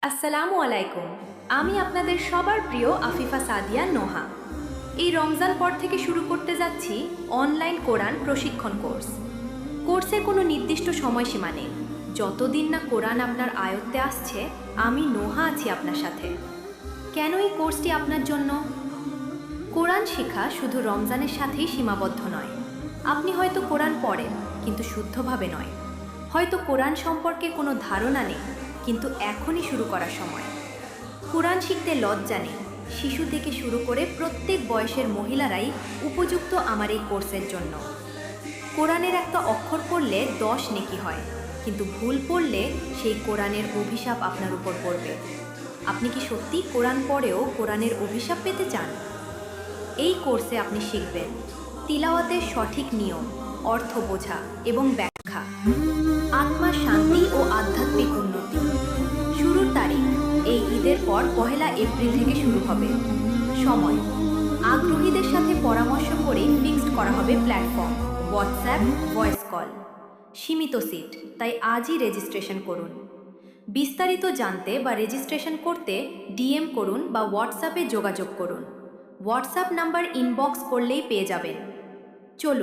আসসালামু আলাইকুম। আমি আপনাদের সবার প্রিয় আফিফা সাদিয়া নোহা। এই রমজান পর থেকে শুরু করতে যাচ্ছি অনলাইন কোরআন প্রশিক্ষণ কোর্স। কোর্সের কোনো নির্দিষ্ট সময়সীমা নেই। যতদিন না কোরআন আপনার আয়ত্তে আসছে, আমি নোহা আছি আপনার সাথে। কেন এই কোর্সটি আপনার জন্য? কোরআন শেখা শুধু রমজানের সাথেই সীমাবদ্ধ নয়। আপনি হয়তো কোরআন পড়েন, কিন্তু শুদ্ধভাবে নয়। হয়তো কোরআন সম্পর্কে কোনো ধারণা নেই, কিন্তু এখনই শুরু করার সময়। কোরআন শিখতে লজ্জা নেই। শিশু থেকে শুরু করে প্রত্যেক বয়সের মহিলারাই উপযুক্ত আমার এই কোর্সের জন্য। কোরআনের একটা অক্ষর পড়লে 10 নেকি হয়, কিন্তু ভুল পড়লে সেই কোরআনের অভিশাপ আপনার উপর পড়বে। আপনি কি সত্যি কোরআন পড়েও কোরআনের অভিশাপ পেতে চান? এই কোর্সে আপনি শিখবেন তিলাওয়াতের সঠিক নিয়ম, অর্থ বোঝা এবং ব্যাখ্যা, আত্মার শান্তি ও আধ্যাত্মিক উন্নতি। শুরুর তারিখ এই ঈদের পর 1 এপ্রিল থেকে শুরু হবে। সময় আগ্রহীদের সাথে পরামর্শ করে ফিক্সড করা হবে প্ল্যাটফর্ম, হোয়াটসঅ্যাপ, ভয়েস কল। সীমিত সিট, তাই আজই রেজিস্ট্রেশন করুন। বিস্তারিত জানতে বা রেজিস্ট্রেশন করতে ডিএম করুন বা হোয়াটসঅ্যাপে যোগাযোগ করুন। হোয়াটসঅ্যাপ নাম্বার ইনবক্স করলেই পেয়ে যাবেন। চলুন